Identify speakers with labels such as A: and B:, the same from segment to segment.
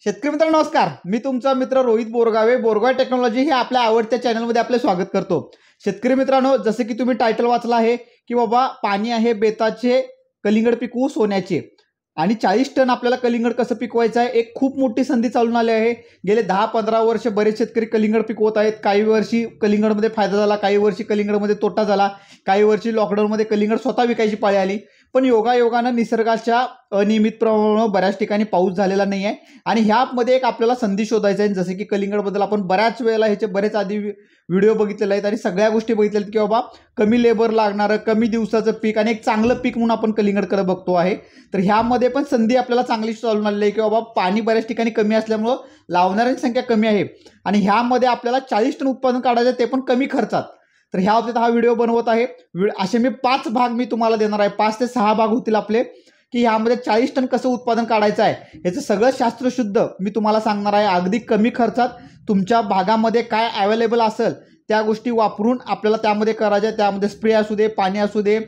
A: शेतकरी मित्रांनो नमस्कार. मी तुमचा मित्र रोहित बोरगावे. बोरगावे टेक्नॉलॉजी हे आपल्या आवडत्या चॅनलमध्ये आपले स्वागत करतो. शेतकरी मित्रांनो, जसे की तुम्ही टायटल वाचला आहे की बाबा पाणी आहे बेताचे, कलिंगड पिकवू सोन्याचे, आणि 40 टन आपल्याला कलिंगड कसं पिकवायचं आहे, एक खूप मोठी संधी चालून आली आहे. गेले 10-15 वर्ष बरेच शेतकरी कलिंगड पिकवत आहेत. काही वर्षी कलिंगडमध्ये फायदा झाला, काही वर्षी कलिंगडमध्ये तोटा झाला, काही वर्षी लॉकडाऊनमध्ये कलिंगड स्वतः विकायची पाळी आली. पण योगायोगानं निसर्गाच्या अनियमित प्रमाणामुळे बऱ्याच ठिकाणी पाऊस झालेला नाही आहे आणि ह्यामध्ये एक आपल्याला संधी शोधायचा आहे. जसे की कलिंगडबद्दल आपण बऱ्याच वेळेला ह्याचे बरेच आधी व्हिडिओ बघितलेले आहेत आणि सगळ्या गोष्टी बघितल्या आहेत की बाबा कमी लेबर लागणारं, कमी दिवसाचं पीक आणि एक चांगलं पीक म्हणून आपण कलिंगडकडे बघतो आहे. तर ह्यामध्ये पण संधी आपल्याला चांगली चालून आलेली आहे की बाबा पाणी बऱ्याच ठिकाणी कमी असल्यामुळं लावणाऱ्यांची संख्या कमी आहे आणि ह्यामध्ये आपल्याला 40 टन उत्पादन काढायचं, ते पण कमी खर्चात. तर ह्या बाबतीत हा व्हिडिओ बनवत आहे. असे मी 5 भाग मी तुम्हाला देणार आहे. 5 ते 6 भाग होतील आपले, की ह्यामध्ये 40 टन कसं उत्पादन काढायचं आहे याचं सगळं शास्त्रशुद्ध मी तुम्हाला सांगणार आहे. अगदी कमी खर्चात तुमच्या भागामध्ये काय अवेलेबल असेल त्या गोष्टी वापरून आपल्याला त्यामध्ये करायचं आहे. त्यामध्ये स्प्रे असू दे, पाणी असू दे,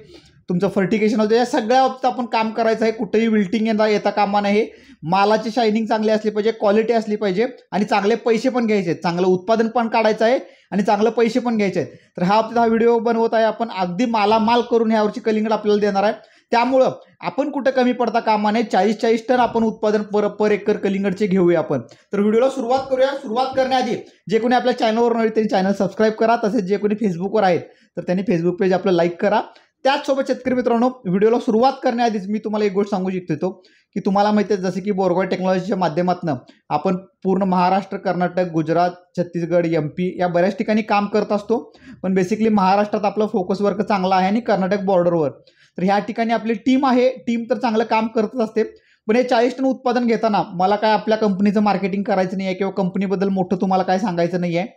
A: तुमचं फर्टिगेशन असू दे, या सगळ्या बाबतीत आपण काम करायचं आहे. कुठेही विल्टिंग येता कामा नये. मालाची शायनिंग चांगली असली पाहिजे, क्वालिटी असली पाहिजे आणि चांगले पैसे पण घ्यायचे आहेत. चांगलं उत्पादन पण काढायचं आहे आणि चांगलं पैसे पण घ्यायचे आहेत. तर ह्या बाबतीत हा व्हिडिओ बनवत आहे. आपण अगदी मालामाल करून ह्यावरची कलिंगड आपल्याला देणार आहे. त्यामुळं आपण कुठं कमी पडता कामा नये. 40 टन आपण उत्पादन पर एकर कलिंगडचे घेऊया आपण. तर व्हिडिओला सुरुवात करूया. सुरुवात करण्याआधी जे कोणी आपल्या चॅनलवर नव्हे त्यांनी चॅनल सबस्क्राईब करा. तसेच जे कोणी फेसबुकवर आहेत तर त्यांनी फेसबुक पेज आपलं लाईक करा. त्याचसोबत शेतकरी मित्रांनो, व्हिडिओला सुरुवात करण्याआधीच मी तुम्हाला एक गोष्ट सांगू इच्छितो की तुम्हाला माहिती आहे, जसे की बोरगाव टेक्नॉलॉजीच्या माध्यमातून आपण पूर्ण महाराष्ट्र, कर्नाटक, गुजरात, छत्तीसगड, MP या बऱ्याच ठिकाणी काम करत असतो. पण बेसिकली महाराष्ट्रात आपलं फोकस वर्क चांगला आहे आणि कर्नाटक बॉर्डरवर. तर ह्या ठिकाणी आपली टीम आहे. टीम तर चांगलं काम करतच असते. पण हे 40 टन उत्पादन घेताना मला काय आपल्या कंपनीचं मार्केटिंग करायचं नाही आहे किंवा कंपनीबद्दल मोठं तुम्हाला काय सांगायचं नाही आहे.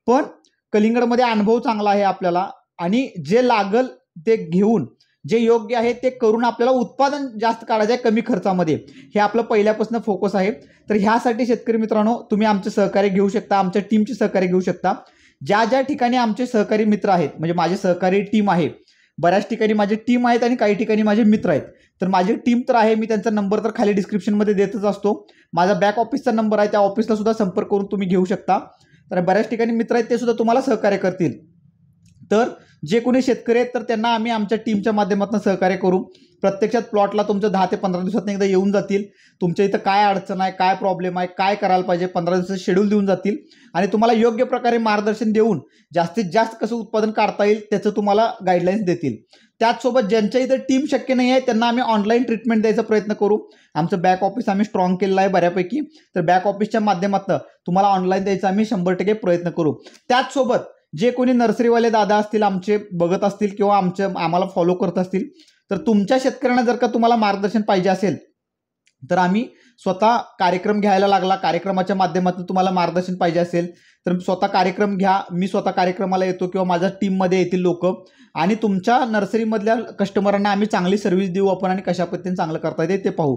A: पण कलिंगडमध्ये अनुभव चांगला आहे आपल्याला आणि जे लागल ते घेऊन जे योग्य आहे ते करून आपल्याला उत्पादन जास्त काढायचं आहे कमी खर्चामध्ये. हे आपलं पहिल्यापासून फोकस आहे. तर ह्यासाठी शेतकरी मित्रांनो, तुम्ही आमचे सहकार्य घेऊ शकता, आमच्या टीमचे सहकार्य घेऊ शकता. ज्या ज्या ठिकाणी आमचे सहकारी मित्र आहेत, म्हणजे माझे सहकारी टीम आहे, बऱ्याच ठिकाणी माझे टीम आहेत आणि काही ठिकाणी माझे मित्र आहेत. तर माझी टीम तर आहे, मी त्यांचा नंबर तर खाली डिस्क्रिप्शनमध्ये देतच असतो. माझा बॅक ऑफिसचा नंबर आहे, त्या ऑफिसला सुद्धा संपर्क करून तुम्ही घेऊ शकता. तर बऱ्याच ठिकाणी मित्र आहेत, ते सुद्धा तुम्हाला सहकार्य करतील. तर जे कोणी शेतकरी आहेत तर त्यांना आम्ही आमच्या टीमच्या माध्यमातून सहकार्य करू. प्रत्यक्षात प्लॉटला तुमचं 10 ते 15 दिवसात एकदा येऊन जातील. तुमच्या इथं काय अडचण आहे, काय प्रॉब्लेम आहे, काय करायला पाहिजे, 15 दिवसाचं शेड्यूल देऊन जातील आणि तुम्हाला योग्य प्रकारे मार्गदर्शन देऊन जास्तीत जास्त कसं उत्पादन काढता येईल त्याचं तुम्हाला गाईडलाईन्स देतील. त्याचसोबत ज्यांच्या इथं टीम शक्य नाही आहे त्यांना आम्ही ऑनलाईन ट्रीटमेंट द्यायचा प्रयत्न करू. आमचं बॅक ऑफिस आम्ही स्ट्रॉंग केलेलं आहे बऱ्यापैकी. तर बॅक ऑफिसच्या माध्यमातून तुम्हाला ऑनलाईन द्यायचा आम्ही 100% प्रयत्न करू. त्याचसोबत जे कोणी नर्सरीवाले दादा असतील, आमचे बघत असतील किंवा आम्हाला फॉलो करत असतील, तर तुमच्या शेतकऱ्यांना जर का तुम्हाला मार्गदर्शन पाहिजे असेल तर आम्ही स्वतः कार्यक्रम घ्यायला लागला. कार्यक्रमाच्या माध्यमातून तुम्हाला मार्गदर्शन पाहिजे असेल तर स्वतः कार्यक्रम घ्या. मी स्वतः कार्यक्रमाला येतो किंवा माझ्या टीममध्ये येतील लोक आणि तुमच्या नर्सरीमधल्या कस्टमरांना आम्ही चांगली सर्व्हिस देऊ आपण आणि कशा पद्धतीने चांगलं करता येते ते पाहू.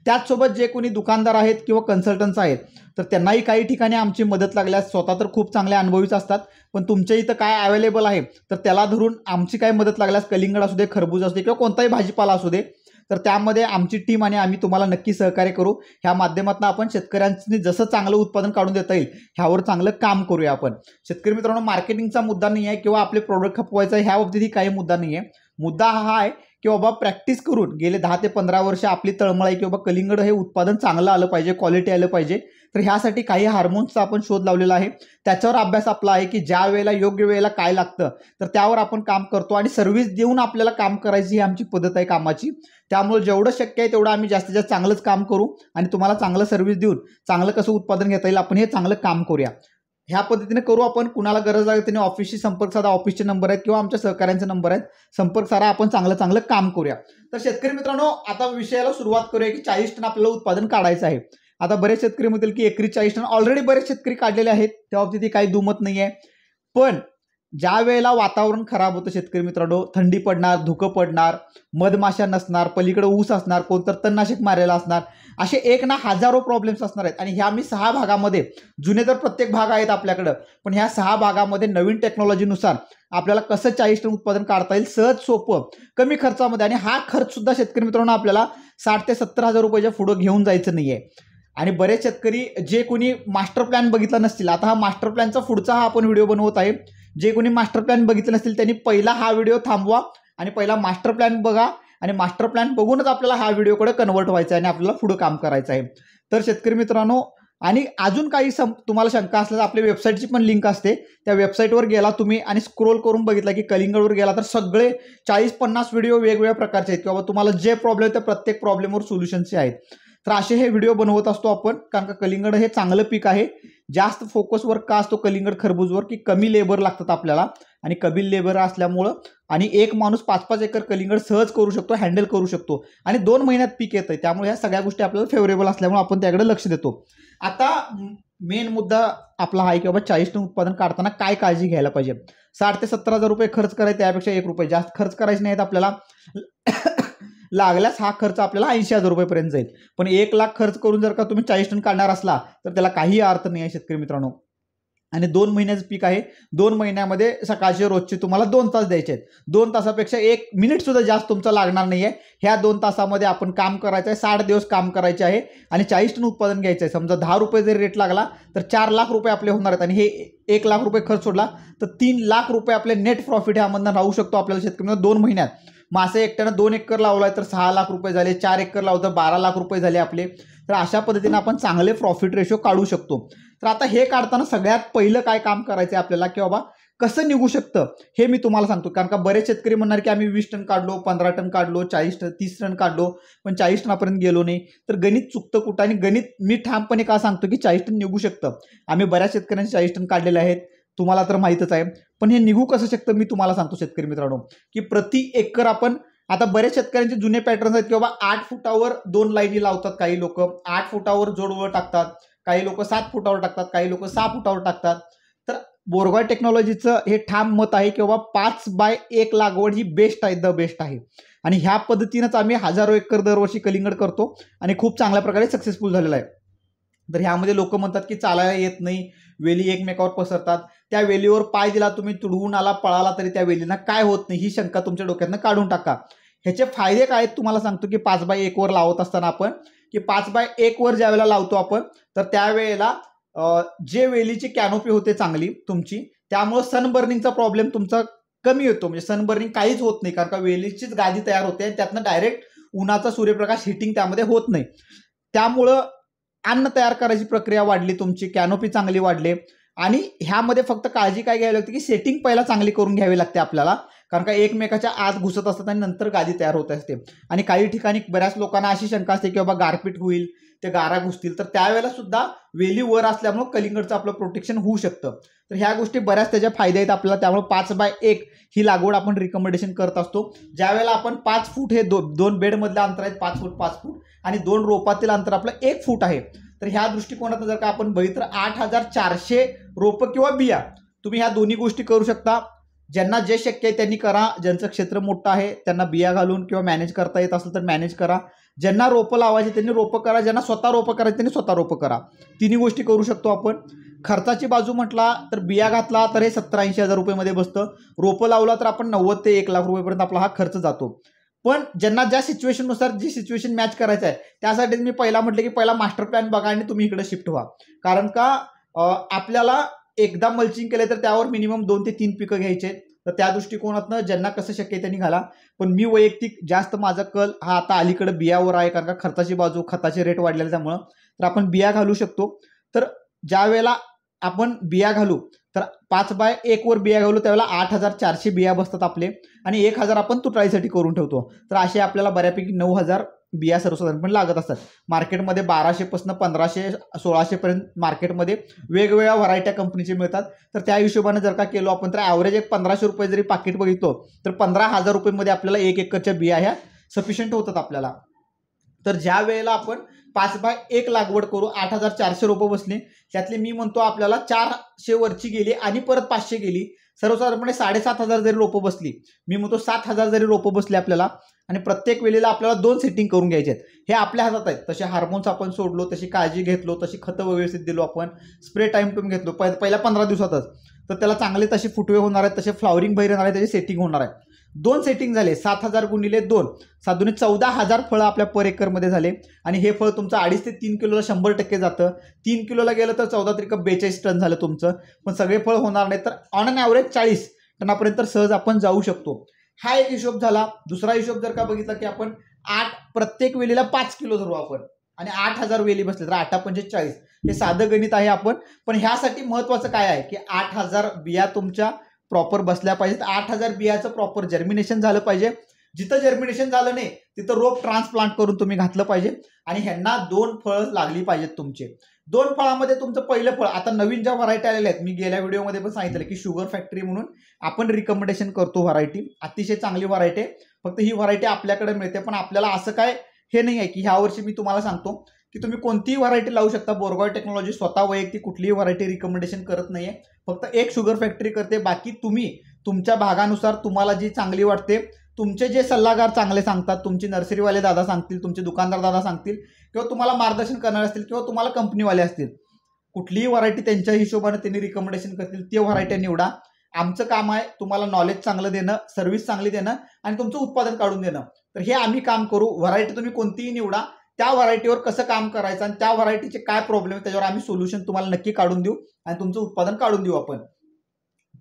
A: त्याचसोबत जे कोणी दुकानदार आहेत किंवा कन्सल्टन्स आहेत तर त्यांनाही काही ठिकाणी आमची मदत लागल्यास, स्वतः तर खूप चांगले अनुभवीच असतात, पण तुमच्या इथं काय अवेलेबल आहे तर त्याला धरून आमची काय मदत लागल्यास, कलिंगड असू दे, खरबूज असू दे किंवा कोणताही भाजीपाला असू दे, तर त्यामध्ये आमची टीम आणि आम्ही तुम्हाला नक्की सहकार्य करू. ह्या माध्यमातून आपण शेतकऱ्यांनी जसं चांगलं उत्पादन काढून देता येईल ह्यावर चांगलं काम करूया आपण. शेतकरी मित्रांनो, मार्केटिंगचा मुद्दा नाही आहे किंवा आपले प्रोडक्ट खपवायचा ह्या बाबतीतही काही मुद्दा नाही आहे. मुद्दा हा आहे की बाबा प्रॅक्टिस करून गेले 10 ते 15 वर्ष आपली तळमळ आहे की बाबा कलिंगड हे उत्पादन चांगलं आलं पाहिजे, क्वालिटी आलं पाहिजे. तर ह्यासाठी काही हार्मोन्सचा आपण शोध लावलेला आहे. त्याच्यावर अभ्यास आपला आहे की ज्या वेळेला योग्य वेळेला काय लागतं तर त्यावर आपण काम करतो आणि सर्व्हिस देऊन आपल्याला काम करायची ही आमची पद्धत आहे कामाची. त्यामुळे जेवढं शक्य आहे तेवढं आम्ही जास्तीत जास्त चांगलंच काम करू आणि तुम्हाला चांगलं सर्व्हिस देऊन चांगलं कसं उत्पादन घेता येईल आपण हे चांगलं काम करूया. ह्या पद्धतीने करू आपण. कुणाला गरज लागेल त्याने ऑफिसशी संपर्क साधा. ऑफिसचे नंबर आहेत किंवा आमच्या सहकाऱ्यांचे नंबर आहेत, संपर्क साधा. आपण चांगलं काम करूया. तर शेतकरी मित्रांनो, आता विषयाला सुरुवात करूया की 40 टन आपल्याला उत्पादन काढायचं आहे. आता बरेच शेतकरी म्हणतील की एकरी 40 टन ऑलरेडी बरेच शेतकरी काढलेले आहेत, त्या बाबतीत काही दुमत नाही आहे. पण ज्या वेळेला वातावरण खराब होतं शेतकरी मित्रांनो, थंडी पडणार, धुकं पडणार, मधमाशा नसणार, पलीकडे ऊस असणार, कोणतर तणनाशक मारायला असणार, असे एक ना हजारो प्रॉब्लेम्स असणार आहेत. आणि ह्या मी 6 भागामध्ये, जुने तर प्रत्येक भाग आहेत आपल्याकडं, पण ह्या 6 भागामध्ये नवीन टेक्नॉलॉजीनुसार आपल्याला कसं 40 टन उत्पादन काढता येईल सहज सोपं कमी खर्चामध्ये. आणि हा खर्च सुद्धा शेतकरी मित्रांनो आपल्याला 60 ते 70 हजार रुपयाच्या पुढे घेऊन जायचं नाहीये. आणि बरेच शेतकरी जे कोणी मास्टर प्लॅन बघितला नसतील, आता हा मास्टर प्लॅनचा पुढचा हा आपण व्हिडिओ बनवत आहे, जे कोणी मास्टर प्लॅन बघितलं नसतील त्यांनी पहिला हा व्हिडिओ थांबवा आणि पहिला मास्टर प्लॅन बघा आणि मास्टर प्लॅन बघूनच आपल्याला हा व्हिडिओकडे कन्वर्ट व्हायचं आहे आणि आपल्याला पुढे काम करायचं आहे. तर शेतकरी मित्रांनो, आणि अजून काही तुम्हाला शंका असल्यास आपल्या वेबसाईटची पण लिंक असते, त्या वेबसाईटवर गेला तुम्ही आणि स्क्रोल करून बघितला की कलिंगडवर गेला तर सगळे 40-50 व्हिडिओ वेगवेगळ्या प्रकारचे आहेत किंवा तुम्हाला जे प्रॉब्लेम त्या प्रत्येक प्रॉब्लेमवर सोल्युशनचे आहेत. तर असे हे व्हिडिओ बनवत असतो आपण, कारण का कलिंगड हे चांगलं पीक आहे. जास्त फोकसवर का असतो कलिंगड खरबूजवर की कमी लेबर लागतात आपल्याला आणि कमी लेबर असल्यामुळं आणि एक माणूस 5-5 एकर कलिंगड सहज करू शकतो, हँडल करू शकतो आणि 2 महिन्यात पीक येतं. त्यामुळे ह्या सगळ्या गोष्टी आपल्याला फेवरेबल असल्यामुळे आपण त्याकडे लक्ष देतो. आता मेन मुद्दा आपला आहे की बाबा 40 टन उत्पादन काढताना काय काळजी घ्यायला पाहिजे. 60,000 ते 70,000 रुपये खर्च करायचे, त्यापेक्षा 1 रुपये जास्त खर्च करायचे नाहीत आपल्याला. लागल्यास हा खर्च आपल्याला 80,000 रुपयेपर्यंत जाईल. पण 1 लाख खर्च करून जर का तुम्ही 40 टन काढणार असला तर त्याला काही अर्थ नाही आहे शेतकरी मित्रांनो. आणि 2 महिन्याचं पीक आहे. 2 महिन्यामध्ये सकाळचे रोजचे तुम्हाला 2 तास द्यायचे आहेत. 2 तासापेक्षा 1 मिनिट सुद्धा जास्त तुमचा लागणार नाही आहे. ह्या 2 तासामध्ये आपण काम करायचं आहे, 60 दिवस काम करायचे आहे आणि 40 टन उत्पादन घ्यायचं आहे. समजा 10 रुपये जरी रेट लागला तर 4 लाख रुपये आपले होणार आहेत आणि हे 1 लाख रुपये खर्च सोडला तर 3 लाख रुपये आपले नेट प्रॉफिट ह्यामधनं राहू शकतो आपल्याला शेतकऱ्यांना 2 महिन्यात. मासे एकट्यानं 2 एकर लावलाय तर 6 लाख रुपये झाले, 4 एकर लावलं तर 12 लाख रुपये झाले आपले. तर अशा पद्धतीने आपण चांगले प्रॉफिट रेशो काढू शकतो. तर आता हे काढताना सगळ्यात पहिलं काय काम करायचं आहे आपल्याला की बाबा कसं निघू शकतं हे मी तुम्हाला सांगतो. कारण का बरेच शेतकरी म्हणणार की आम्ही 20 टन काढलो, 15 टन काढलो, 40 टन 30 टन काढलो पण 40 टनापर्यंत गेलो नाही. तर गणित चुकतं कुठं आणि गणित मी ठामपणे का सांगतो की 40 टन निघू शकतं. आम्ही बऱ्याच शेतकऱ्यांचे 40 टन काढलेले आहेत, तुम्हाला तर माहीतच आहे. पण हे निघू कसं शकतं मी तुम्हाला सांगतो शेतकरी मित्रांनो की प्रति एकर आपण आता बरेच शेतकऱ्यांचे जुने पॅटर्न्स आहेत की बाबा 8 फुटावर 2 लाईनी लावतात, काही लोक 8 फुटावर जोडवळ टाकतात, काही लोक 7 फुटावर टाकतात, काही लोक 6 फुटावर टाकतात. तर बोरगाव टेक्नॉलॉजीचं हे ठाम मत आहे की बाबा 5x1 लागवड ही बेस्ट आहे, द बेस्ट आहे. आणि ह्या पद्धतीनंच आम्ही हजारो एकर दरवर्षी कलिंगड करतो आणि खूप चांगल्या प्रकारे सक्सेसफुल झालेला आहे. तर ह्यामध्ये लोक म्हणतात की चालायला येत नाही, वेली एकमेकावर पसरतात. त्या वेलीवर पाय दिला तुम्ही, तुडवून आला, पळाला तरी त्या वेलींना काय होत नाही, ही शंका तुमच्या डोक्यातनं काढून टाका. ह्याचे फायदे काय आहेत तुम्हाला सांगतो की 5x1 वर लावत असताना आपण की 5x1 वर ज्यावेळेला लावतो आपण तर त्यावेळेला जे वेलीची कॅनोपी होते चांगली तुमची, त्यामुळे सनबर्निंगचा प्रॉब्लेम तुमचा कमी होतो. म्हणजे सनबर्निंग काहीच होत नाही कारण का वेलीचीच गादी तयार होते आणि त्यातनं डायरेक्ट उन्हाचा सूर्यप्रकाश हिटिंग त्यामध्ये होत नाही. त्यामुळं अन्न तयार करायची प्रक्रिया वाढली, तुमची कॅनोपी चांगली वाढली. आणि ह्यामध्ये फक्त काळजी काय घ्यावी लागते की सेटिंग पहिला चांगली करून घ्यावी लागते आपल्याला, कारण का एकमेकाच्या आत घुसत असतात आणि नंतर गादी तयार होत असते. आणि काही ठिकाणी बऱ्याच लोकांना अशी शंका असते की बाबा गारपीट होईल, ते गारा घुसतील, तर त्यावेळेला सुद्धा वेली वर असल्यामुळे कलिंगडचं आपलं प्रोटेक्शन होऊ शकतं. तर ह्या गोष्टी बऱ्याच त्याच्या फायदे आहेत आपल्याला. त्यामुळे 5x1 ही लागवड आपण रिकमेंडेशन करत असतो. ज्यावेळेला आपण 5 फूट हे 2 बेडमधलं अंतर आहेत, 5 फूट 5 फूट आणि 2 रोपातील अंतर आपलं 1 फूट आहे. तर ह्या दृष्टिकोनातून जर का आपण बघितलं 8,400 रोपं किंवा बिया तुम्ही ह्या दोन्ही गोष्टी करू शकता. ज्यांना जे शक्य आहे त्यांनी करा. ज्यांचं क्षेत्र मोठं आहे त्यांना बिया घालून किंवा मॅनेज करता येत असेल तर मॅनेज करा. ज्यांना रोपं लावायची त्यांनी रोपं करा, ज्यांना स्वतः रोपं करायची त्यांनी स्वतः रोपं करा. तिन्ही गोष्टी करू शकतो आपण. खर्चाची बाजू म्हटला तर बिया घातला तर हे 70-80 हजार रुपयेमध्ये बसतं. रोपं लावला तर आपण 90 ते 1 लाख रुपयेपर्यंत आपला हा खर्च जातो. पण ज्यांना ज्या सिच्युएशननुसार जी सिच्युएशन मॅच करायचं आहे त्यासाठी मी पहिला म्हटलं की पहिला मास्टर प्लॅन बघा आणि तुम्ही इकडे शिफ्ट व्हा. कारण का आपल्याला एकदा मल्चिंग केलं तर त्यावर मिनिमम 2 ते 3 पिकं घ्यायचे. तर त्या दृष्टिकोनातनं ज्यांना कसं शक्य आहे त्यांनी घाला. पण मी वैयक्तिक जास्त माझा कल हा आता अलीकडे बियावर आहे, कारण का खर्चाची बाजू, खताचे रेट वाढलेले त्यामुळं. तर आपण बिया घालू शकतो. तर ज्या वेळेला आपण बिया घालू तर 5x1 वर बिया घालू त्यावेळेला 8,400 बिया बसतात आपले आणि 1,000 आपण तुटाळीसाठी करून ठेवतो. तर असे आपल्याला बऱ्यापैकी 9,000 बिया सर्वसाधारणपणे लागत असतात. मार्केटमध्ये 1200 पासून 1500-1600 पर्यंत मार्केटमध्ये वेगवेगळ्या व्हरायट्या कंपनीचे मिळतात. तर त्या हिशोबाने जर का केलो आपण तर ॲव्हरेज एक 1500 रुपये जरी पाकिट बघितलो तर 15,000 रुपयेमध्ये आपल्याला 1 एकरच्या बिया ह्या सफिशियंट होतात आपल्याला. तर ज्या वेळेला आपण 5x1 लागवड करू, 8,400 रोपं बसले, त्यातले मी म्हणतो आपल्याला 400 वरची गेली आणि परत 500 गेली, सर्वसाधारणपणे 7,500 जरी रोपं बसली, मी म्हणतो 7,000 जरी रोपं बसले आपल्याला आणि प्रत्येक वेळेला आपल्याला 2 सेटिंग करून घ्यायचे आहेत. हे आपल्या हातात आहेत. तसे हार्मोन्स आपण सोडलो, तशी काळजी घेतलो, तशी खतं व्यवस्थित दिलो आपण, स्प्रे टाइम टू घेतलो पहिल्या 15 दिवसातच, तर त्याला चांगले तसे फुटवे होणार आहेत, तसे फ्लॉवरिंग बाहेर येणार आहे, त्याची सेटिंग होणार आहे. 2 सेटिंग झाले, 7,000 गुणिले 2, 7 14,000 फळं आपल्या पर एकरमध्ये झाले. आणि हे फळ तुमचं 2.5 ते 3 किलोला 100% जातं. 3 किलोला गेलं तर 14 त्रिक 42 टन झालं तुमचं. पण सगळे फळ होणार नाही, तर ऑन अन ॲव्हरेज 40 टनापर्यंत सहज आपण जाऊ शकतो. हा एक हिशोब झाला. दुसरा हिशोब जर का बघितला की आपण 8 प्रत्येक वेलीला 5 किलो धरू आपण आणि 8,000 वेली बसले तर 8 पंचे 40. हे साधं गणित आहे आपण. पण ह्यासाठी महत्वाचं काय आहे की 8,000 बिया तुमच्या प्रॉपर बसल्या पाहिजेत. 8,000 बियाचं प्रॉपर जर्मिनेशन झालं पाहिजे. जिथं जर्मिनेशन झालं नाही तिथं रोप ट्रान्सप्लांट करून तुम्ही घातलं पाहिजे. आणि ह्यांना 2 फळं लागली पाहिजेत तुमचे. 2 फळामध्ये तुमचं पहिलं फळ, आता नवीन ज्या व्हरायटी आलेल्या आहेत, मी गेल्या व्हिडिओमध्ये पण सांगितलं की शुगर फॅक्टरी म्हणून आपण रिकमेंडेशन करतो व्हरायटी. अतिशय चांगली व्हरायटी आहे. फक्त ही व्हरायटी आपल्याकडे मिळते. पण आपल्याला असं काय हे नाही आहे की ह्या वर्षी मी तुम्हाला सांगतो की तुम्ही कोणतीही व्हरायटी लावू शकता. बोरगॉय टेक्नॉलॉजी स्वतः वैयक्तिक कुठलीही व्हरायटी रिकमेंडेशन करत नाहीये. फक्त एक शुगर फॅक्टरी करते. बाकी तुम्ही तुमच्या भागानुसार तुम्हाला जी चांगली वाटते, तुमचे जे सल्लागार चांगले सांगतात, तुमचे नर्सरीवाले दादा सांगतील, तुमचे दुकानदार दादा सांगतील, किंवा तुम्हाला मार्गदर्शन करणारे असतील, किंवा तुम्हाला कंपनीवाले असतील, कुठलीही व्हरायटी त्यांच्या हिशोबाने त्यांनी रिकमेंडेशन करतील ते व्हरायटी निवडा. आमचं काम आहे तुम्हाला नॉलेज चांगलं देणं, सर्व्हिस चांगली देणं आणि तुमचं उत्पादन काढून देणं. तर हे आम्ही काम करू. व्हरायटी तुम्ही कोणतीही निवडा, त्या व्हरायटीवर कसं काम करायचं आणि त्या व्हरायटीचे काय प्रॉब्लेम आहे त्याच्यावर आम्ही सोल्युशन तुम्हाला नक्की काढून देऊ आणि तुमचं उत्पादन काढून देऊ आपण.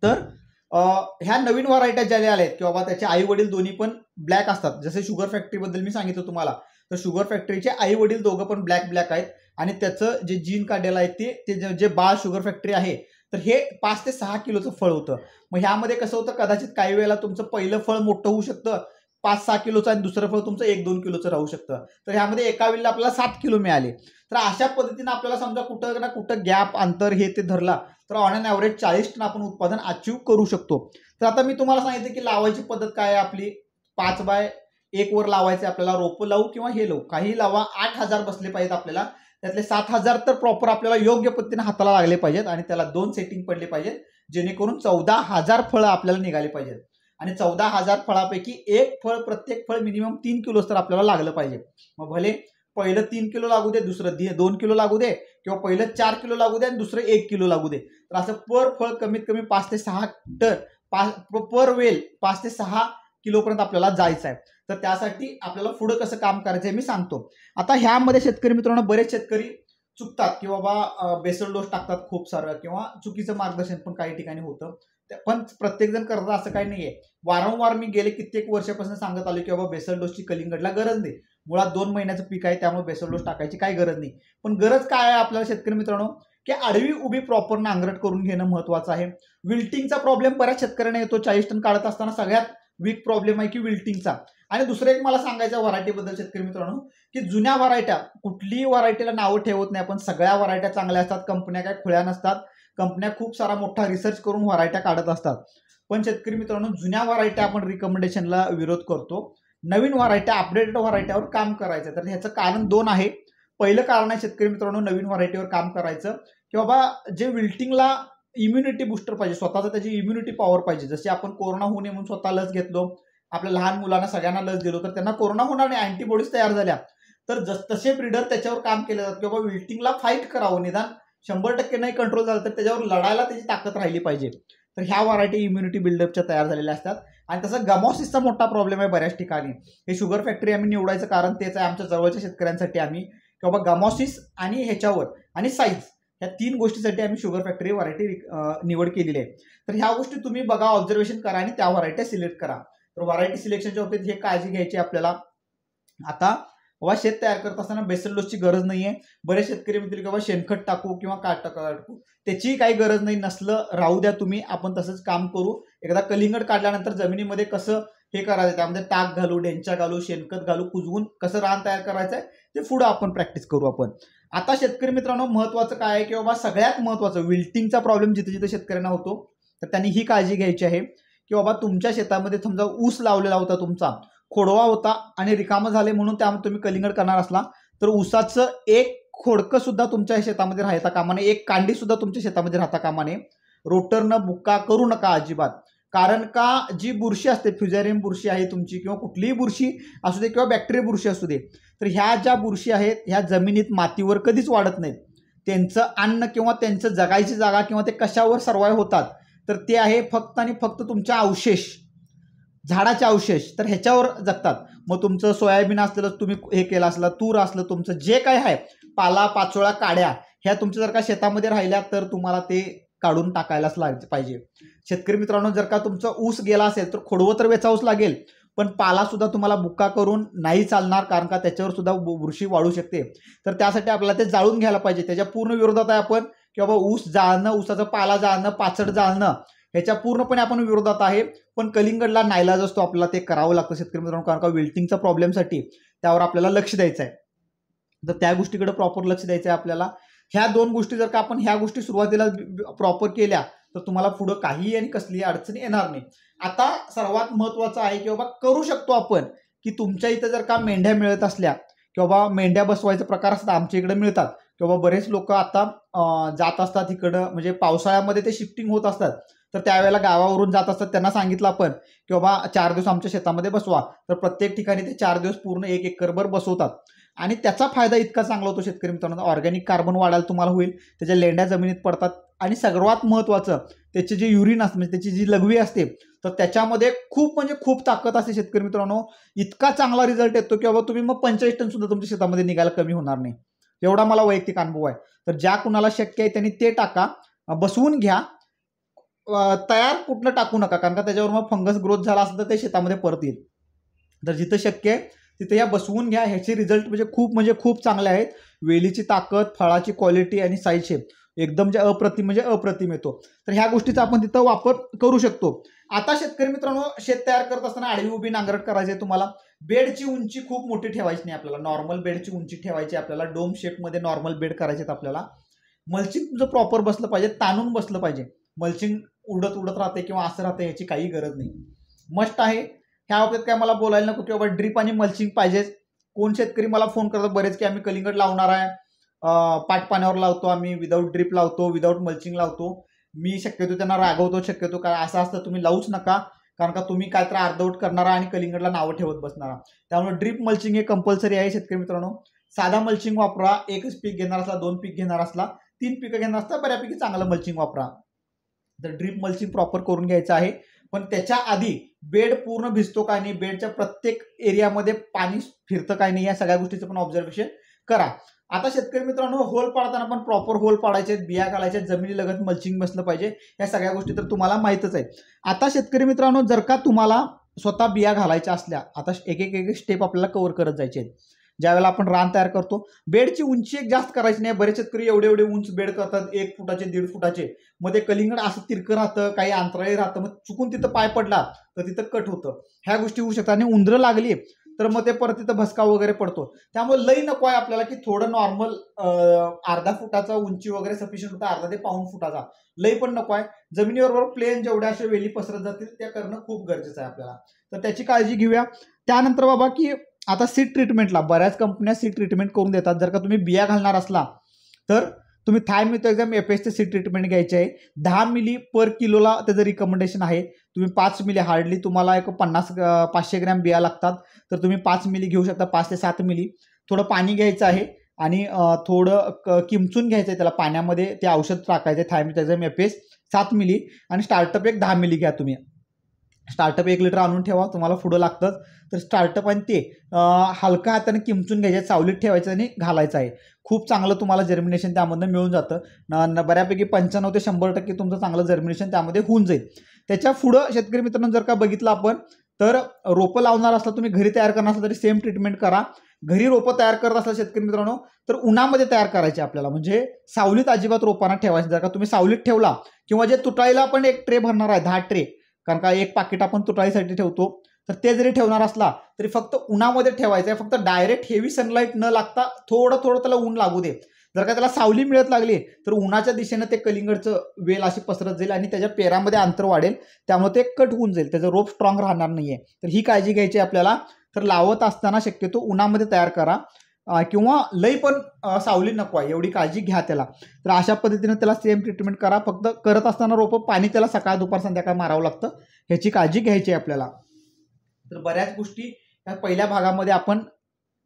A: तर ह्या नवीन व्हरायट्या ज्या आल्या आहेत की बाबा त्याचे आई वडील दोन्ही पण ब्लॅक असतात. जसे शुगर फॅक्टरीबद्दल मी सांगितलं तुम्हाला, तर शुगर फॅक्टरीचे आई वडील दोघं पण ब्लॅक आहेत. आणि त्याचं जे जीन काढलेलं आहे ते जे बाळ शुगर फॅक्टरी आहे, तर हे 5 ते 6 किलोचं फळ होतं. मग ह्यामध्ये कसं होतं, कदाचित काही वेळेला तुमचं पहिलं फळ मोठं होऊ शकतं 5-6 किलोचं आणि दुसरं फळ तुमचं 1-2 किलोचं राहू शकतं. तर ह्यामध्ये एका वेळेला आपल्याला 7 किलो मिळाले. तर अशा पद्धतीने आपल्याला समजा कुठं ना कुठं गॅप अंतर हे ते धरला तर ऑन अन ॲव्हरेज 40 टन आपण उत्पादन अचीव्ह करू शकतो. तर आता मी तुम्हाला सांगितलं की लावायची पद्धत काय आहे आपली. 5x1 वर लावायचे आपल्याला. रोपं लावू किंवा हे लावू, काही लावा. 8,000 बसले पाहिजेत आपल्याला. त्यातले 7,000 तर प्रॉपर आपल्याला योग्य पद्धतीने हाताला लागले पाहिजेत आणि त्याला 2 सेटिंग पडले पाहिजेत, जेणेकरून 14,000 फळं आपल्याला निघाले पाहिजेत. आणि 14,000 फळापैकी एक फळ, प्रत्येक फळ मिनिमम 3 किलो तर आपल्याला लागलं पाहिजे. मग भले पहिलं 3 किलो लागू दे, दुसरं 2 किलो लागू दे, किंवा पहिलं 4 किलो लागू दे आणि दुसरं 1 किलो लागू दे. तर असं पर फळ कमीत कमी 5 ते 6 टन पर वेल 5 ते 6 किलोपर्यंत आपल्याला जायचं आहे. तर त्यासाठी आपल्याला पुढं कसं काम करायचं आहे मी सांगतो. आता ह्यामध्ये शेतकरी मित्रांनो बरेच शेतकरी चुकतात की बाबा बेसल डोस टाकतात खूप सारं, किंवा चुकीचं मार्गदर्शन पण काही ठिकाणी होतं. पण प्रत्येक जण करतात असं काही नाहीये. वारंवार मी गेले कित्येक वर्षापासून सांगत आलो की बाबा बेसल डोसची कलिंगडला गरज नाही. मुळात 2 महिन्याचं पीक आहे, त्यामुळे बेसल डोस टाकायची काही गरज नाही. पण गरज काय आहे आपल्याला शेतकरी मित्रांनो, की आडवी उभी प्रॉपर नांगरट करून घेणं महत्वाचं आहे. विल्टिंगचा प्रॉब्लेम बऱ्याच शेतकऱ्यांना येतो. 40 टन काढत असताना सगळ्यात वीक प्रॉब्लेम आहे की विल्टिंगचा. आणि दुसरं एक मला सांगायचं व्हरायटीबद्दल शेतकरी मित्रांनो, की जुन्या व्हरायट्या, कुठलीही व्हरायटीला नावं ठेवत नाही आपण, सगळ्या व्हरायट्या चांगल्या असतात. कंपन्या काय खुळ्या नसतात. कंपन्या खूप सारा मोठा रिसर्च करून व्हरायट्या काढत असतात. पण शेतकरी मित्रांनो जुन्या व्हरायट्या आपण रिकमेंडेशनला विरोध करतो. नवीन व्हरायट्या, अपडेटेड व्हरायट्यावर काम करायचं. तर ह्याचं कारण 2 आहे. पहिलं कारण आहे शेतकरी मित्रांनो नवीन व्हरायटीवर काम करायचं की बाबा जे विल्टिंगला इम्युनिटी बुस्टर पाहिजे, स्वतःचा त्याची इम्युनिटी पॉवर पाहिजे. जसे आपण कोरोना होऊ नये म्हणून स्वतः लस घेतलो, आपल्या लहान मुलांना सगळ्यांना लस दिलो, तर त्यांना कोरोना होणार नाही, अँटीबॉडीज तयार झाल्या. तर तसे ब्रीडर त्याच्यावर काम केले जातात की बाबा विल्टिंगला फाईट करावं, निदान 100% नाही कंट्रोल झालं तर त्याच्यावर लढायला त्याची ताकद राहिली पाहिजे. तर ह्या व्हरायटी इम्युनिटी बिल्डअपच्या तयार झालेल्या असतात. आणि तसं गमॉसिसचा मोठा प्रॉब्लेम आहे बऱ्याच ठिकाणी. हे शुगर फॅक्टरी आम्ही निवडायचं कारण तेच आहे. आमच्या जवळच्या शेतकऱ्यांसाठी आम्ही की बाबा गमॉसिस आणि ह्याच्यावर आणि साईज, ह्या 3 गोष्टीसाठी आम्ही शुगर फॅक्टरी व्हरायटी निवड केलेली आहे. तर ह्या गोष्टी तुम्ही बघा, ऑब्झर्वेशन करा आणि त्या व्हरायट्या सिलेक्ट करा. तर व्हरायटी सिलेक्शनच्या बाबतीत हे काळजी घ्यायची आपल्याला. आता बाबा शेत तयार करत असताना बेसल डोसची गरज नाहीये. बरेच शेतकरी म्हणतील की बाबा शेणखत टाकू किंवा काट टाकू, त्याची काही गरज नाही. नसलं राहू द्या तुम्ही, आपण तसंच काम करू. एकदा कलिंगड काढल्यानंतर जमिनीमध्ये कसं हे करायचं, त्यामध्ये टाक घालू, डेंचा घालू, शेणखत घालू, कुजवून कसं रान तयार करायचं आहे ते पुढं आपण प्रॅक्टिस करू आपण. आता शेतकरी मित्रांनो महत्वाचं काय आहे की बाबा सगळ्यात महत्वाचं विल्टिंगचा प्रॉब्लेम जिथे जिथे शेतकऱ्यांना होतो, तर त्यांनी ही काळजी घ्यायची आहे की बाबा तुमच्या शेतामध्ये समजा ऊस लावलेला होता, तुमचा खोडवा होता आणि रिकामं झाले म्हणून त्यामध्ये तुम्ही कलिंगड करणार असला तर ऊसाचं एक खोडकं सुद्धा तुमच्या शेतामध्ये राहता कामा नये, एक कांडी सुद्धा तुमच्या शेतामध्ये राहता कामा नये. रोटरनं बुक्का करू नका अजिबात. कारण का जी बुरशी असते, फ्युझेरियम बुरशी आहे तुमची, किंवा कुठलीही बुरशी असू दे, किंवा बॅक्टेरिया बुरशी असू दे, तर ह्या ज्या बुरशी आहेत ह्या जमिनीत मातीवर कधीच वाढत नाहीत. त्यांचं अन्न किंवा त्यांचं जगायची जागा किंवा ते कशावर सर्वाइव्ह होतात, तर ते आहे फक्त आणि फक्त तुमच्या अवशेष. झाडाचे अवशेष तर ह्याच्यावर जगतात. मग तुमचं सोयाबीन असलेलं तुम्ही हे केलं असलं, तूर असलं, तुमचं जे काय आहे पाला पाचोळा काड्या ह्या तुमच्या जर का शेतामध्ये राहिल्या तर तुम्हाला ते काढून टाकायलाच पाहिजे. शेतकरी मित्रांनो, जर का तुमचा ऊस गेला असेल तर खोडवं तर वेचावंच लागेल, पण पाला सुद्धा तुम्हाला बुक्का करून नाही चालणार, कारण का त्याच्यावर सुद्धा बुरशी वाढू शकते. तर त्यासाठी आपल्याला ते जाळून घ्यायला पाहिजे. त्याच्या पूर्ण विरोधात आहे आपण की बाबा ऊस जाळणं, ऊसाचा पाला जाळणं, पाचड जाळणं ह्याच्या पूर्णपणे आपण विरोधात आहे. पण कलिंगडला नाईलाज असतो, आपल्याला ते करावं लागतं शेतकरी मित्रांनो, कारण का विल्टिंगचा प्रॉब्लेमसाठी त्यावर आपल्याला लक्ष द्यायचं आहे. तर त्या गोष्टीकडे प्रॉपर लक्ष द्यायचं आहे आपल्याला. ह्या दोन गोष्टी जर का आपण ह्या गोष्टी सुरुवातीला प्रॉपर केल्या तर तुम्हाला पुढे काही आणि कसलीही अडचणी येणार नाही. आता सर्वात महत्त्वाचं आहे की बाबा करू शकतो आपण की तुमच्या इथं जर का मेंढ्या मिळत असल्या की बाबा मेंढ्या बसवायचा प्रकार असतात, आमच्या इकडे मिळतात की बाबा बरेच लोक आता जात असतात इकडं, म्हणजे पावसाळ्यामध्ये ते शिफ्टिंग होत असतात. तर त्यावेळेला गावावरून जात असतात, त्यांना सांगितलं आपण की बाबा 4 दिवस आमच्या शेतामध्ये बसवा, तर प्रत्येक ठिकाणी ते 4 दिवस पूर्ण 1 एकरभर बसवतात. आणि त्याचा फायदा इतका चांगला होतो शेतकरी मित्रांनो, ऑर्गॅनिक कार्बन वाढायला तुम्हाला होईल, त्याच्या लेंड्या जमिनीत पडतात. आणि सर्वात महत्त्वाचं त्याचे जे युरिन असते, म्हणजे त्याची जी लघवी असते, तर त्याच्यामध्ये खूप म्हणजे खूप ताकद असते शेतकरी मित्रांनो. इतका चांगला रिझल्ट येतो की बाबा तुम्ही मग 45 टन सुद्धा तुमच्या शेतामध्ये निघायला कमी होणार नाही. एवढा मला वैयक्तिक अनुभव आहे. तर ज्या कुणाला शक्य आहे त्यांनी ते टाका, बसवून घ्या. तयार कुठलं टाकू नका, कारण का त्याच्यावर मग फंगस ग्रोथ झाला असतं तर ते शेतामध्ये परत येईल. तर जिथं शक्य आहे तिथे या बसवून घ्या. ह्याचे रिझल्ट म्हणजे खूप चांगले आहेत. वेलीची ताकद, फळाची क्वालिटी आणि साईज शेप एकदम जे अप्रतिम येतो. तर ह्या गोष्टीचा आपण तिथं वापर करू शकतो. आता शेतकरी मित्रांनो, शेत तयार करत असताना आडवी उभी नांगरट करायची आहे तुम्हाला. बेडची उंची खूप मोठी ठेवायची नाही आपल्याला, नॉर्मल बेडची उंची ठेवायची आपल्याला. डोम शेपमध्ये नॉर्मल बेड करायचे आहेत आपल्याला. मल्चिंग तुमचं प्रॉपर बसलं पाहिजे, ताणून बसलं पाहिजे. मल्चिंग उडत राहते किंवा असं राहते याची काही गरज नाही. मस्ट आहे. ह्या बाबतीत काय मला बोलायला नको की बाबा ड्रीप आणि मल्चिंग पाहिजेच. कोण शेतकरी मला फोन करतात बरेच की आम्ही कलिंगड लावणार आहे, पाटपाण्यावर लावतो, आम्ही विदाऊट ड्रीप लावतो, विदाऊट मल्चिंग लावतो. मी शक्यतो त्यांना रागवतो, शक्यतो काय असं असतं तुम्ही लावूच नका, कारण का तुम्ही काय तर अर्धवट करणारा आणि कलिंगडला नावं ठेवत बसणारा. त्यामुळे ड्रीप मल्चिंग हे कंपल्सरी आहे शेतकरी मित्रांनो. साधा मल्चिंग वापरा. एकच पीक घेणार असला, 2 पीक घेणार असला, 3 पिकं घेणार असता, बऱ्यापैकी चांगलं मल्चिंग वापरा. तर ड्रीप मल्चिंग प्रॉपर करून घ्यायचं आहे. पण त्याच्या आधी बेड पूर्ण भिजतो काय नाही, बेडच्या प्रत्येक एरियामध्ये पाणी फिरतं काय नाही, या सगळ्या गोष्टीचं पण ऑब्झर्वेशन करा. आता शेतकरी मित्रांनो, होल पाडताना पण प्रॉपर होल पाडायचे, बिया घालायच्या, जमिनीलगत मल्चिंग बसलं पाहिजे. या सगळ्या गोष्टी तर तुम्हाला माहीतच आहे. आता शेतकरी मित्रांनो, जर का तुम्हाला स्वतः बिया घालायच्या असल्या, आता एक स्टेप आपल्याला कव्हर करत जायचे आहेत. ज्यावेळेला आपण रान तयार करतो, बेडची उंची एक जास्त करायची नाही. बरेच शेतकरी एवढे उंच बेड करतात, 1 फुटाचे 1.5 फुटाचे. मग ते कलिंगड असं तिरकं राहतं, काही अंतराळी राहतं, मग चुकून तिथं पाय पडला तर तिथं कट होतं. ह्या गोष्टी होऊ शकतात. आणि उंदरं लागली तर मग ते परत तिथं भस्का वगैरे पडतो. त्यामुळे लई नको आहे आपल्याला की थोडं नॉर्मल अर्धा फुटाचा उंची वगैरे सफिशियंट होता, अर्धा ते पाऊण फुटाचा. लई पण नको आहे. जमिनीवर प्लेन जेवढ्या अशा वेली पसरत जातील त्या करणं खूप गरजेचं आहे आपल्याला. तर त्याची काळजी घेऊया. त्यानंतर बाबा की आता सीड ट्रीटमेंटला बऱ्याच कंपन्या सीड ट्रीटमेंट करून देतात. जर का तुम्ही बिया घालणार असला तर तुम्ही थायमिथोएक्झॅम एफएसचे सीड ट्रीटमेंट घ्यायचे आहे. 10 मिली पर किलोला त्याचं रिकमेंडेशन आहे. तुम्ही 5 मिली, हार्डली तुम्हाला एक 500 ग्रॅम बिया लागतात, तर तुम्ही 5 मिली घेऊ शकता, 5 ते 7 मिली. थोडं पाणी घ्यायचं आहे आणि थोडं किमचून घ्यायचं आहे त्याला पाण्यामध्ये, ते औषध टाकायचं आहे थायमिथोएक्झॅम एफएस 7 मिली. आणि स्टार्टअप एक 10 मिली घ्या तुम्ही. स्टार्टअप 1 लिटर आणून ठेवा, तुम्हाला पुढं लागतं. तर स्टार्टअप आणि ते हलका हाताने किमचून घ्यायचे, सावलीत ठेवायचं आणि घालायचं आहे. खूप चांगलं तुम्हाला जर्मिनेशन त्यामधनं मिळून जातं. बऱ्यापैकी 95 ते 100% तुमचं चांगलं जर्मिनेशन त्यामध्ये होऊन जाईल. त्याच्या पुढं शेतकरी मित्रांनो, जर का बघितलं आपण तर रोपं लावणार असला, तुम्ही घरी तयार करणार असला तरी सेम ट्रीटमेंट करा. घरी रोपं तयार करत असला शेतकरी मित्रांनो तर उन्हामध्ये तयार करायचे आपल्याला, म्हणजे सावलीत अजिबात रोपांना ठेवायचं. जर का तुम्ही सावलीत ठेवला किंवा जे तुटायला आपण एक ट्रे भरणार आहे, 10 ट्रे, कारण का 1 पाकिट आपण तुटाईसाठी ठेवतो, तर ते जरी ठेवणार असला तरी फक्त उन्हामध्ये ठेवायचं आहे. फक्त डायरेक्ट हेवी सनलाईट न लागता थोडं त्याला ऊन लागू दे. जर का त्याला सावली मिळत लागली तर उन्हाच्या दिशेनं ते कलिंगडचं वेल अशी पसरत जाईल आणि त्याच्या पेरामध्ये अंतर वाढेल, त्यामुळे ते कट होऊन जाईल, त्याचं रोप स्ट्रॉंग राहणार नाहीये. तर ही काळजी घ्यायची आपल्याला. तर लावत असताना शक्यतो उन्हामध्ये तयार करा किंवा लई पण सावली नको आहे, एवढी काळजी घ्या त्याला. तर अशा पद्धतीने त्याला सेम ट्रीटमेंट करा. फक्त करत असताना रोपं पाणी त्याला सकाळ दुपार संध्याकाळ मारावं लागतं, ह्याची काळजी घ्यायची आहे आपल्याला. तर बऱ्याच गोष्टी ह्या पहिल्या भागामध्ये आपण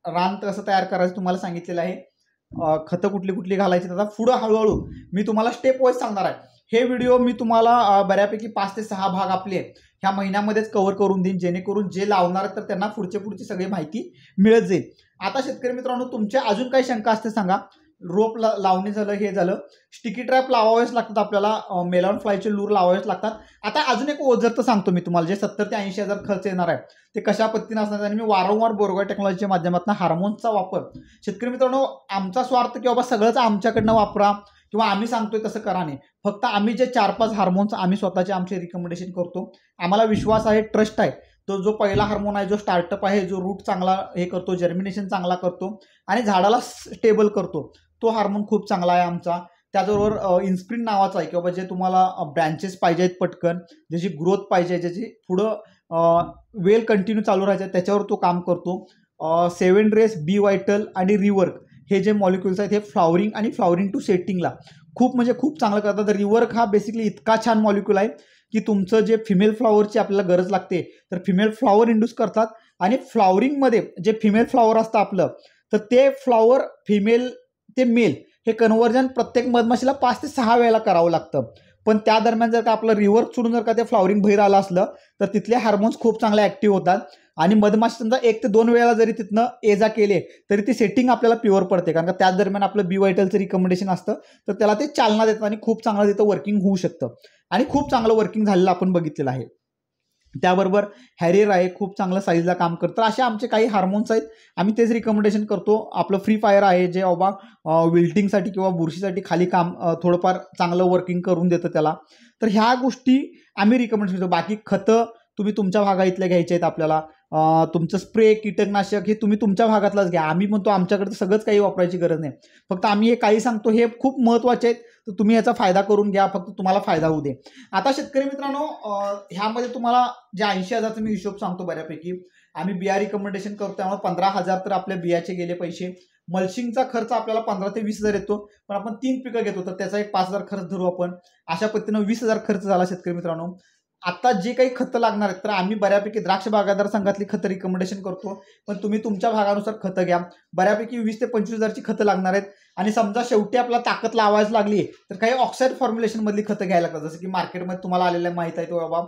A: रान कसं तयार करायचं तुम्हाला सांगितलेलं आहे. खतं कुठली घालायची, आता पुढं हळूहळू मी तुम्हाला स्टेप वाईज सांगणार आहे. हे व्हिडिओ मी तुम्हाला बऱ्यापैकी 5 ते 6 भाग आपले ह्या महिन्यामध्येच कव्हर करून देईन, जेणेकरून जे लावणार तर त्यांना पुढची सगळी माहिती मिळत जाईल. आता शेतकरी मित्रांनो, तुमच्या अजून काही शंका असते सांगा. रोप लावणी झालं, हे झालं, स्टिकी ट्रॅप लावावेच लागतात आपल्याला, मेलॉन फ्लायचे लूर लावावेच लागतात. आता अजून एक ओझर तर सांगतो मी तुम्हाला, जे 70 ते 80 हजार खर्च येणार आहे ते कशा पद्धतीने असणार. आणि मी वारंवार बोरगाव टेक्नॉलॉजीच्या माध्यमातून हार्मोन्सचा वापर, शेतकरी मित्रांनो, आमचा स्वार्थ की बाबा सगळंच आमच्याकडनं वापरा किंवा आम्ही सांगतोय तसं करा नाही. फक्त आम्ही जे 4-5 हार्मोन्स आम्ही स्वतःचे आमचे रिकमेंडेशन करतो. आम्हाला विश्वास आहे, ट्रस्ट आहे. तो जो पहिला हार्मोन आहे, जो स्टार्टअप आहे, जो रूट चांगला हे करतो, जर्मिनेशन चांगला करतो आणि झाडाला स्टेबल करतो, तो हार्मोन खूप चांगला आहे आमचा. त्याचबरोबर इन्स्प्रिन नावाचा आहे की बाबा जे तुम्हाला ब्रँचेस पाहिजे आहेत पटकन, ज्याची ग्रोथ पाहिजे, ज्याची पुढं वेल कंटिन्यू चालू राहायचं, त्याच्यावर तो काम करतो. 7 रेस, बी वायटल आणि रिवर्क हे जे मॉलिक्युल्स आहेत हे फ्लॉवरिंग आणि फ्लॉवरिंग टू सेटिंगला खूप चांगलं करतात. तर रिवर्क हा बेसिकली इतका छान मॉलिक्युल आहे की तुमचं जे फिमेल फ्लॉवरची आपल्याला गरज लागते तर फिमेल फ्लॉवर इंड्यूस करतात. आणि फ्लॉवरिंगमध्ये जे फिमेल फ्लॉवर असतं आपलं, तर ते फ्लॉवर फिमेल ते मेल हे कन्व्हर्जन प्रत्येक मधमाशीला 5 ते 6 वेळेला करावं लागतं. पण त्या दरम्यान जर का आपलं रिवर्क सोडून जर का ते फ्लॉवरिंग बाहेर आलं असलं तर तिथले हार्मोन्स खूप चांगले ॲक्टिव्ह होतात. आणि मधमाशी समजा 1 ते 2 वेळा जरी तिथनं एजा केले तरी ती सेटिंग आपल्याला प्युअर पडते, कारण का त्याच दरम्यान आपलं बी वायटलचं रिकमेंडेशन असतं, तर त्याला ते चालना देतं आणि खूप चांगलं तिथं वर्किंग होऊ शकतं. आणि खूप चांगलं वर्किंग झालेलं आपण बघितलेलं आहे. त्याबरोबर हॅरियर आहे, खूप चांगलं साईजला काम करतं. असे आमचे काही हार्मोन्स आहेत, आम्ही तेच रिकमेंडेशन करतो. आपलं फ्री फायर आहे, जे बाबा विल्टिंगसाठी किंवा बुरशीसाठी खाली काम थोडंफार चांगलं वर्किंग करून देतं त्याला. तर ह्या गोष्टी आम्ही रिकमेंड करतो. बाकी खतं तुम्ही तुमच्या भागातल्या घ्यायचे आहेत आपल्याला. तुमचं स्प्रे, कीटकनाशक हे तुम्ही तुमच्या भागातलाच घ्या. आम्ही म्हणतो आमच्याकडे सगळंच काही वापरायची गरज नाही. फक्त आम्ही हे काही सांगतो हे खूप महत्त्वाचे आहेत, तर तुम्ही याचा फायदा करून घ्या, फक्त तुम्हाला फायदा होऊ दे. आता शेतकरी मित्रांनो, ह्यामध्ये तुम्हाला जे 80,000चा मी हिशोब सांगतो बऱ्यापैकी. आम्ही बिया रिकमेंडेशन करतो, त्यामुळे 15,000 तर आपल्या बियाचे गेले पैसे. मल्चिंगचा खर्च आपल्याला 15 ते 20,000 येतो, पण आपण 3 पिकं घेतो तर त्याचा एक 5,000 खर्च धरू आपण. अशा पद्धतीनं 20,000 खर्च झाला शेतकरी मित्रांनो. आता जे काही खतं लागणार आहेत तर आम्ही बऱ्यापैकी द्राक्ष बागायतदार संघातली खतं रिकमेंडेशन करतो, पण तुम्ही तुमच्या भागानुसार खतं घ्या. बऱ्यापैकी 20 ते 25,000ची खतं लागणार आहेत. आणि समजा शेवटी आपल्याला ताकद लावायला लागली तर काही ऑक्साईड फॉर्म्युलेशन मधली खतं घ्यायला लागतात, जसं की मार्केटमध्ये तुम्हाला आलेल्या माहित आहे तो बाबा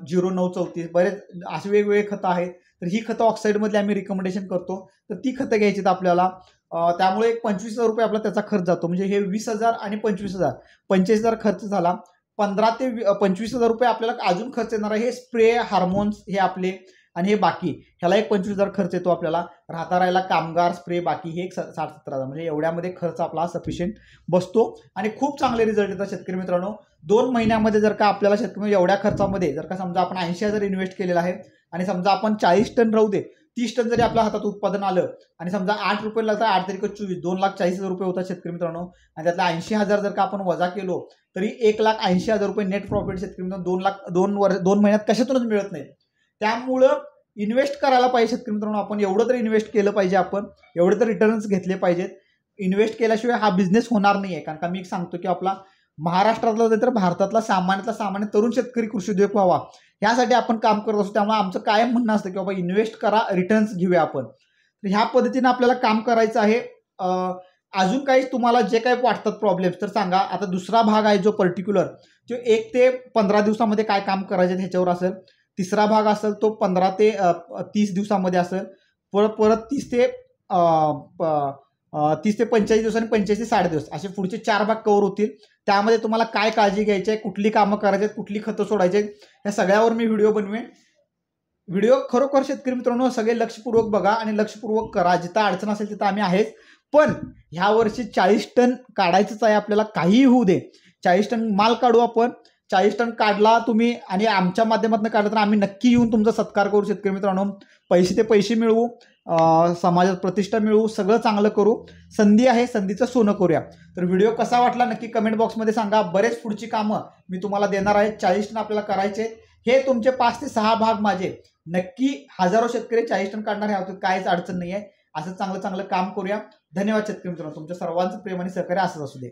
A: 0934 बरेच असे वेगवेगळे खतं आहेत. तर ही खतं ऑक्साईडमधली आम्ही रिकमेंडेशन करतो, तर ती खतं घ्यायची आहेत आपल्याला. त्यामुळे एक 25,000 रुपये आपला त्याचा खर्च जातो. म्हणजे हे 20,000 आणि 25,000 45,000 खर्च झाला. 15 ते 25,000 रुपये आपल्याला अजून खर्च येणार आहे. हे स्प्रे, हार्मोन्स हे आपले आणि हे बाकी ह्याला एक 25,000 खर्च येतो आपल्याला. राहायला कामगार, स्प्रे, बाकी हे एक 60-70,000. म्हणजे एवढ्यामध्ये खर्च आपला सफिशियंट बसतो आणि खूप चांगले रिझल्ट येतात शेतकरी मित्रांनो. 2 महिन्यामध्ये जर का आपल्याला शेतकरी एवढ्या खर्चामध्ये जर का समजा आपण 80,000 इन्व्हेस्ट केलेला आहे आणि समजा आपण 40 टन राहू दे, 30 टन जरी आपल्या हातात उत्पादन आलं आणि समजा 8 रुपये लागतात, 8 तरी 24, 2,40,000 रुपये होतात शेतकरी मित्रांनो. आणि त्यातला 80,000 जर का आपण वजा केलो तरी 1,80,000 रुपये नेट प्रॉफिट शेतकरी मित्रांनो 2 महिन्यात कशातूनच मिळत नाही. त्यामुळं इन्व्हेस्ट करायला पाहिजे शेतकरी मित्रांनो. आपण एवढं तरी इन्व्हेस्ट केलं पाहिजे, आपण एवढे तर रिटर्न्स घेतले पाहिजेत. इन्व्हेस्ट केल्याशिवाय हा बिझनेस होणार नाही आहे. कारण का मी सांगतो की आपला महाराष्ट्रातला तर भारतातला सामान्य तरुण शेतकरी कृषी उद्योग व्हावा यासाठी आपण काम करत असतो. त्यामुळे आमचं कायम म्हणणं असतं की बाबा इन्व्हेस्ट करा, रिटर्न्स घेऊया आपण. तर ह्या पद्धतीने आपल्याला काम करायचं आहे. अजून काही तुम्हाला जे काही वाटतात प्रॉब्लेम्स तर सांगा. आता दुसरा भाग आहे जो पर्टिक्युलर, जो 1 ते 15 दिवसामध्ये काय काम करायचं ह्याच्यावर असेल. तिसरा भाग असेल तो 15 ते 30 दिवसामध्ये असेल. परत 30 ते 45 दिवस आणि 45 ते 60 दिवस असे पुढचे 4 भाग कव्हर होतील. त्यामध्ये तुम्हाला काय काळजी घ्यायची आहे, कुठली कामं करायची आहेत, कुठली खतं सोडायची आहेत, या सगळ्यावर मी व्हिडिओ बनवेन. व्हिडिओ खरोखर शेतकरी मित्रांनो सगळे लक्षपूर्वक बघा आणि लक्षपूर्वक करा. जिथं अडचण असेल तिथं आम्ही आहेच. पण ह्या वर्षी 40 टन काढायचंच आहे आपल्याला, काहीही होऊ दे. 40 टन माल काढू आपण. 40 टन काढला तुम्ही आणि आमच्या माध्यमातून काढला तर आम्ही नक्की येऊन तुमचा सत्कार करू शेतकरी मित्रांनो. पैसे ते पैसे मिळवू, समाजात प्रतिष्ठा मिळवू, सगळं चांगलं करू. संधी आहे, संधीचं सोनं करूया. तर व्हिडिओ कसा वाटला नक्की कमेंट बॉक्समध्ये सांगा. बरेच पुढची कामं मी तुम्हाला देणार आहे. 40 टन आपल्याला करायचे. हे तुमचे 5 ते 6 भाग माझे. नक्की हजारो शेतकरी 40 टन काढणारे आहोत, काहीच अडचण नाही आहे. असं चांगलं काम करूया. धन्यवाद शेतकरी मित्रांनो. तुमच्या सर्वांचं प्रेम आणि सहकार्य असंच असू दे.